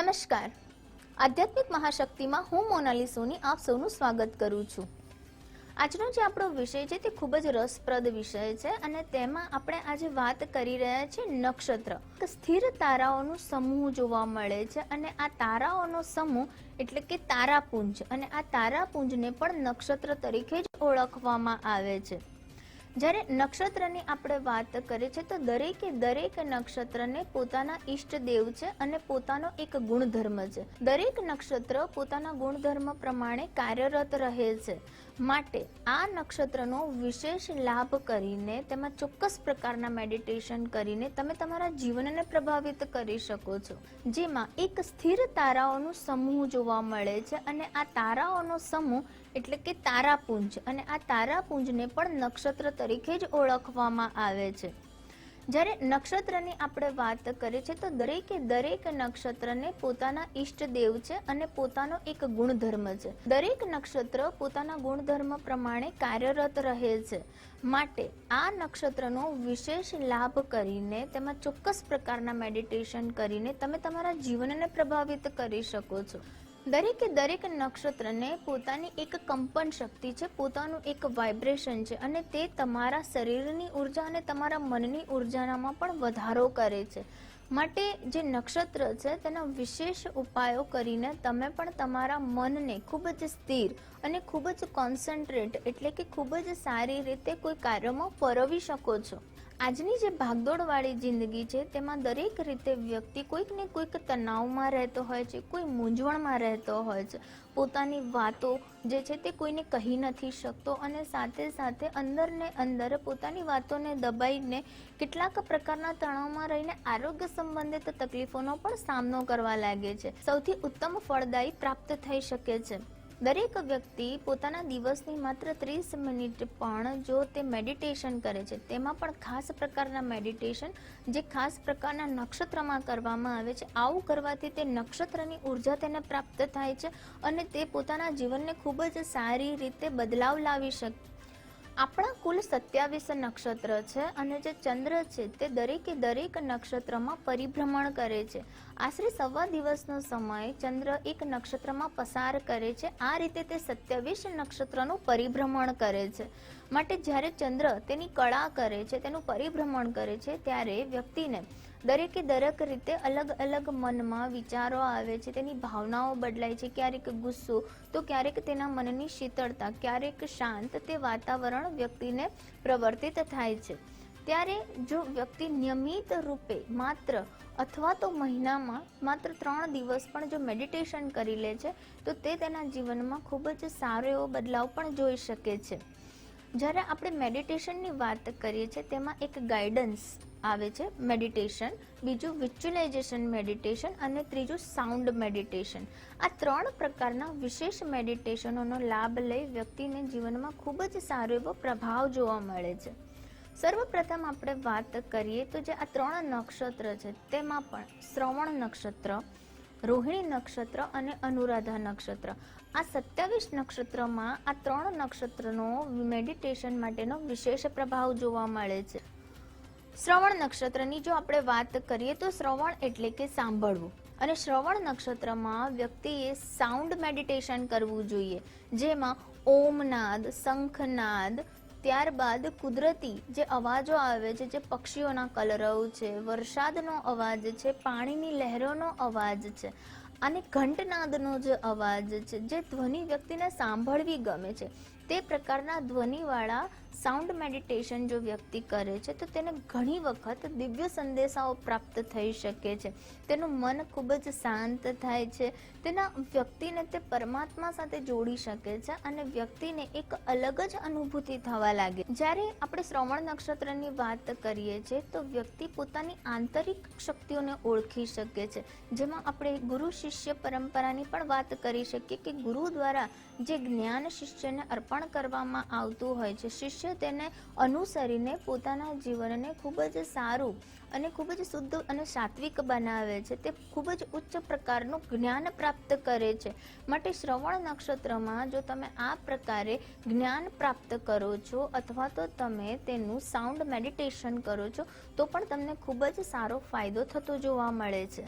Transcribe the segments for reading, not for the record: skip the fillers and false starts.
નમસ્કાર. આધ્યાત્મિક મહાશક્તિમાં હું મોનાલી સોની આપ સૌનું સ્વાગત કરું છું. આજનો જે આપણો વિષય છે તે ખૂબ જ રસપ્રદ વિષય છે અને તેમાં આપણે આજે વાત કરી રહ્યા છીએ નક્ષત્ર. સ્થિર તારાઓનો સમૂહ જોવા મળે છે અને આ તારાઓનો સમૂહ એટલે કે તારાપુંજ, અને આ તારાપુંજને પણ નક્ષત્ર તરીકે જ ઓળખવામાં આવે છે. જ્યારે નક્ષત્રની આપણે વાત કરીએ છીએ તો દરેક નક્ષત્રને પોતાના ઈષ્ટદેવ છે અને પોતાનો એક ગુણધર્મ છે. દરેક નક્ષત્ર પોતાના ગુણધર્મ પ્રમાણે કાર્યરત રહે છે. માટે આ નક્ષત્રનો વિશેષ લાભ કરીને તેમાં ચોક્કસ પ્રકારના મેડિટેશન કરીને તમે તમારા જીવનને પ્રભાવિત કરી શકો છો. જેમાં એક સ્થિર તારાઓનો સમૂહ જોવા મળે છે અને આ તારાઓનો સમૂહ એટલે કે તારાપુંજ, અને આ તારાપુંજને પણ નક્ષત્ર તરીકે જ ઓળખવામાં આવે છે. જ્યારે નક્ષત્રની આપણે વાત કરીએ છીએ તો દરેક નક્ષત્રને પોતાના ઈષ્ટદેવ છે અને પોતાનો એક ગુણધર્મ છે. દરેક નક્ષત્ર પોતાના ગુણધર્મ પ્રમાણે કાર્યરત રહે છે. માટે આ નક્ષત્રનો વિશેષ લાભ કરીને તેમાં ચોક્કસ પ્રકારના મેડિટેશન કરીને તમે તમારા જીવનને પ્રભાવિત કરી શકો છો. દરેક નક્ષત્રને પોતાની એક કંપન શક્તિ છે, પોતાનું એક વાઇબ્રેશન છે, અને તે તમારા શરીરની ઉર્જા અને તમારા મનની ઉર્જામાં પણ વધારો કરે છે. માટે જે નક્ષત્ર છે તેના વિશેષ ઉપાયો કરીને તમે પણ તમારા મનને ખૂબ જ સ્થિર અને ખૂબ જ કોન્સન્ટ્રેટ એટલે કે ખૂબ જ સારી રીતે કોઈ કાર્યમાં પરોવી શકો છો. આજની જે ભાગદોડવાળી જિંદગી છે તેમાં દરેક રીતે વ્યક્તિ કોઈક ને કોઈક તણાવમાં રહેતો હોય છે, કોઈ મૂંઝવણમાં રહેતો હોય છે. પોતાની વાતો જે છે તે કોઈને કહી નથી શકતો અને સાથે અંદર ને અંદર પોતાની વાતોને દબાઈને કેટલાક પ્રકારના તણાવમાં રહીને આરોગ્ય સંબંધિત તકલીફોનો પણ સામનો કરવા લાગે છે. સૌથી ઉત્તમ ફળદાયી પ્રાપ્ત થઈ શકે છે. દરેક વ્યક્તિ પોતાના દિવસની માત્ર 30 મિનિટ પણ જો તે મેડિટેશન કરે છે, તેમાં પણ ખાસ પ્રકારના મેડિટેશન જે ખાસ પ્રકારના નક્ષત્રમાં કરવામાં આવે છે, આવું કરવાથી તે નક્ષત્રની ઉર્જા તેને પ્રાપ્ત થાય છે અને તે પોતાના જીવનને ખૂબ જ સારી રીતે બદલાવ લાવી શકે. આપણા કુલ 27 નક્ષત્ર છે અને જે ચંદ્ર છે તે દરેક નક્ષત્રમાં પરિભ્રમણ કરે છે. આશરે સવા દિવસનો સમય ચંદ્ર એક નક્ષત્રમાં પસાર કરે છે. આ રીતે તે 27 નક્ષત્રનું પરિભ્રમણ કરે છે. માટે જ્યારે ચંદ્ર તેની કળા કરે છે, તેનું પરિભ્રમણ કરે છે, ત્યારે વ્યક્તિને દરેક રીતે અલગ મનમાં વિચારો આવે છે, તેની ભાવનાઓ બદલાય છે. ક્યારેક ગુસ્સો તો ક્યારેક તેના મનની શીતળતા, ક્યારેક શાંત તે વાતાવરણ વ્યક્તિને પ્રવર્તિત થાય છે. ત્યારે જો વ્યક્તિ નિયમિત રૂપે માત્ર અથવા તો મહિનામાં માત્ર 3 દિવસ પણ જો મેડિટેશન કરી લે છે તો તે તેના જીવનમાં ખૂબ જ સારો એવો બદલાવ પણ જોઈ શકે છે. જ્યારે આપણે મેડિટેશનની વાત કરીએ છીએ તેમાં એક ગાઈડન્સ આવે છે મેડિટેશન, બીજું વિઝ્યુલાઇઝેશન મેડિટેશન અને ત્રીજું સાઉન્ડ મેડિટેશન. આ 3 પ્રકારના વિશેષ મેડિટેશનોનો લાભ લઈ વ્યક્તિને જીવનમાં ખૂબ જ સારો એવો પ્રભાવ જોવા મળે છે. સર્વપ્રથમ આપણે વાત કરીએ તો જે આ 3 નક્ષત્ર છે તેમાં પણ શ્રવણ નક્ષત્ર, રોહિણી નક્ષત્ર અને અનુરાધા નક્ષત્ર, આ 27 નક્ષત્રમાં આ 3 નક્ષત્રનો મેડિટેશન માટેનો વિશેષ પ્રભાવ જોવા મળે છે. શ્રવણ નક્ષત્રની જો આપણે વાત કરીએ તો શ્રવણ એટલે કે સાંભળવું, અને શ્રવણ નક્ષત્રમાં વ્યક્તિએ સાઉન્ડ મેડિટેશન કરવું જોઈએ, જેમાં ઓમનાદ, શંખનાદ, ત્યારબાદ કુદરતી જે અવાજો આવે છે, જે પક્ષીઓના કલરવ છે, વરસાદનો અવાજ છે, પાણીની લહેરોનો અવાજ છે અને ઘંટનાદનો જે અવાજ છે, જે ધ્વનિ વ્યક્તિને સાંભળવી ગમે છે, તે પ્રકારના ધ્વનિવાળા સાઉન્ડ મેડિટેશન જો વ્યક્તિ કરે છે તો તેને ઘણી વખત દિવ્ય સંદેશાઓ પ્રાપ્ત થઈ શકે છે. તેનું મન ખૂબ જ શાંત થાય છે, તેના વ્યક્તિને તે પરમાત્મા સાથે જોડી શકે છે અને વ્યક્તિને એક અલગ જ અનુભૂતિ થવા લાગે. જ્યારે આપણે શ્રવણ નક્ષત્રની વાત કરીએ છીએ તો વ્યક્તિ પોતાની આંતરિક શક્તિઓને ઓળખી શકે છે, જેમાં આપણે ગુરુ શિષ્ય પરંપરાની પણ વાત કરી શકીએ કે ગુરુ દ્વારા જે જ્ઞાન શિષ્યને અર્પણ કરવામાં આવતું હોય છે, શિષ્ય તેને અનુસરીને પોતાના જીવનને ખૂબ જ સારું અને ખૂબ જ શુદ્ધ અને સાત્વિક બનાવે છે. તે ખૂબ જ ઉચ્ચ પ્રકારનું જ્ઞાન પ્રાપ્ત કરે છે. માટે શ્રવણ નક્ષત્રમાં જો તમે આ પ્રકારે જ્ઞાન પ્રાપ્ત કરો છો અથવા તો તમે તેનું સાઉન્ડ મેડિટેશન કરો છો તો પણ તમને ખૂબ જ સારો ફાયદો થતો જોવા મળે છે.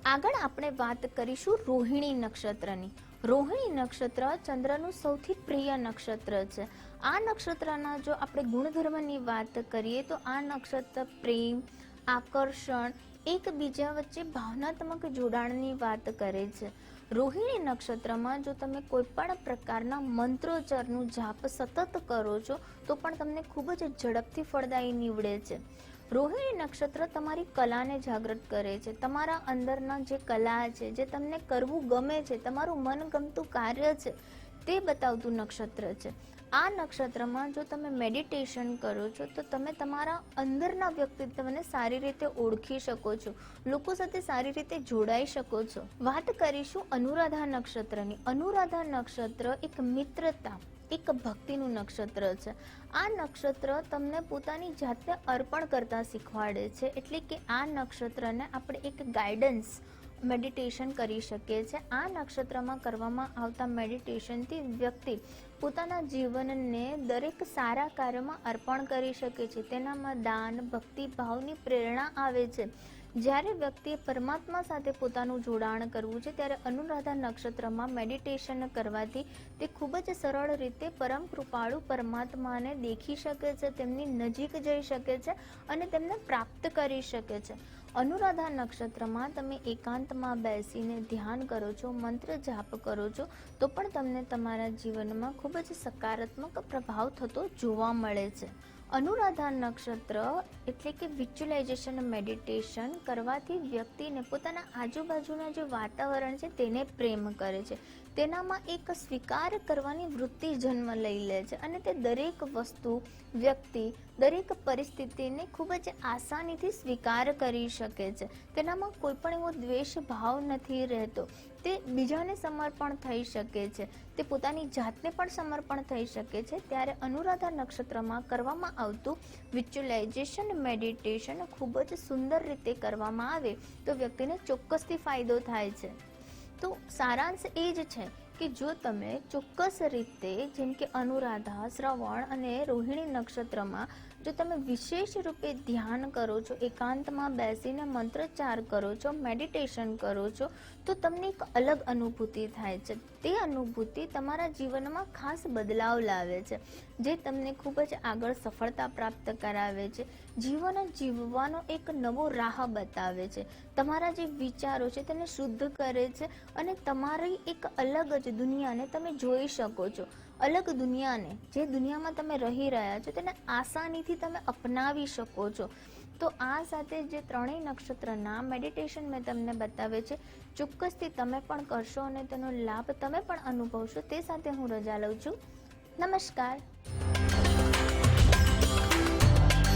આગળ આપણે વાત કરીશું રોહિણી નક્ષત્રની. રોહિણી નક્ષત્ર ચંદ્રનું સૌથી પ્રિય નક્ષત્ર છે. આ નક્ષત્રના જો આપણે ગુણધર્મની વાત કરીએ તો આ નક્ષત્ર પ્રેમ, આકર્ષણ, એકબીજા વચ્ચે ભાવનાત્મક જોડાણની વાત કરે છે. રોહિણી નક્ષત્રમાં જો તમે કોઈ પણ પ્રકારના મંત્રોચ્ચારનું જાપ સતત કરો છો તો પણ તમને ખૂબ જ ઝડપથી ફળદાયી નીવડે છે. રોહિણી નક્ષત્ર તમારી કલાને જાગૃત કરે છે. તમારા અંદરના જે કલા છે, જે તમને કરવું ગમે છે, તમારું મનગમતું કાર્ય છે, તે બતાવતું નક્ષત્ર છે. આ નક્ષત્રમાં જો તમે મેડિટેશન કરો છો તો તમે તમારા અંદરના વ્યક્તિત્વને સારી રીતે ઓળખી શકો છો, લોકો સાથે સારી રીતે જોડાઈ શકો છો. વાત કરીશું અનુરાધા નક્ષત્રની. અનુરાધા નક્ષત્ર એક મિત્રતા, એક ભક્તિનું નક્ષત્ર છે. આ નક્ષત્ર તમને પોતાની જાતને અર્પણ કરતા શીખવાડે છે. એટલે કે આ નક્ષત્રને આપણે એક ગાઈડન્સ મેડિટેશન કરી શકીએ છીએ. આ નક્ષત્રમાં કરવામાં આવતા મેડિટેશનથી વ્યક્તિ પોતાના જીવનને દરેક સારા કાર્યમાં અર્પણ કરી શકે છે. તેનામાં દાન, ભક્તિ ભાવની પ્રેરણા આવે છે. જ્યારે વ્યક્તિએ પરમાત્મા સાથે પોતાનું જોડાણ કરવું છે ત્યારે અનુરાધા નક્ષત્રમાં મેડિટેશન કરવાથી તે ખૂબ જ સરળ રીતે પરમ કૃપાળુ પરમાત્માને દેખી શકે છે, તેમની નજીક જઈ શકે છે અને તેમને પ્રાપ્ત કરી શકે છે. અનુરાધા નક્ષત્રમાં તમે એકાંતમાં બેસીને ધ્યાન કરો છો, મંત્ર જાપ કરો છો તો પણ તમને તમારા જીવનમાં ખૂબ જ સકારાત્મક પ્રભાવ થતો જોવા મળે છે. અનુરાધા નક્ષત્ર એટલે કે વિઝ્યુલાઇઝેશન મેડિટેશન કરવાથી વ્યક્તિને પોતાના આજુબાજુના જે વાતાવરણ છે તેને પ્રેમ કરે છે. તેનામાં એક સ્વીકાર કરવાની વૃત્તિ જન્મ લઈ લે છે અને તે દરેક વસ્તુ, વ્યક્તિ, દરેક પરિસ્થિતિને ખૂબ જ આસાનીથી સ્વીકાર કરી શકે છે. તેનામાં કોઈ પણ એવો દ્વેષ ભાવ નથી રહેતો. તે બીજાને સમર્પણ થઈ શકે છે, તે પોતાની જાતને પણ સમર્પણ થઈ શકે છે. ત્યારે અનુરાધા નક્ષત્રમાં કરવામાં આવતું વિઝ્યુલાઇઝેશન મેડિટેશન ખૂબ જ સુંદર રીતે કરવામાં આવે તો વ્યક્તિને ચોક્કસથી ફાયદો થાય છે. તો સારાંશ એ જ છે કે જો તમે ચોક્કસ રીતે જેમ કે અનુરાધા, શ્રવણ અને રોહિણી નક્ષત્રમાં જો તમે વિશેષ રૂપે ધ્યાન કરો છો, એકાંતમાં બેસીને મંત્રોચ્ચાર કરો છો, મેડિટેશન કરો છો તો તમને એક અલગ અનુભૂતિ થાય છે. તે અનુભૂતિ તમારા જીવનમાં ખાસ બદલાવ લાવે છે, જે તમને ખૂબ જ આગળ સફળતા પ્રાપ્ત કરાવે છે, જીવન જીવવાનો એક નવો રાહ બતાવે છે, તમારા જે વિચારો છે તેને શુદ્ધ કરે છે અને તમારી એક અલગ જ દુનિયાને તમે જોઈ શકો છો. અલગ દુનિયાને, જે દુનિયામાં તમે રહી રહ્યા છો તેને આસાનીથી તમે અપનાવી શકો છો. તો આ સાથે જે ત્રણેય નક્ષત્રના મેડિટેશન મેં તમને બતાવે છે, ચોક્કસથી તમે પણ કરશો અને તેનો લાભ તમે પણ અનુભવશો. તે સાથે હું રજા લઉં છું. નમસ્કાર.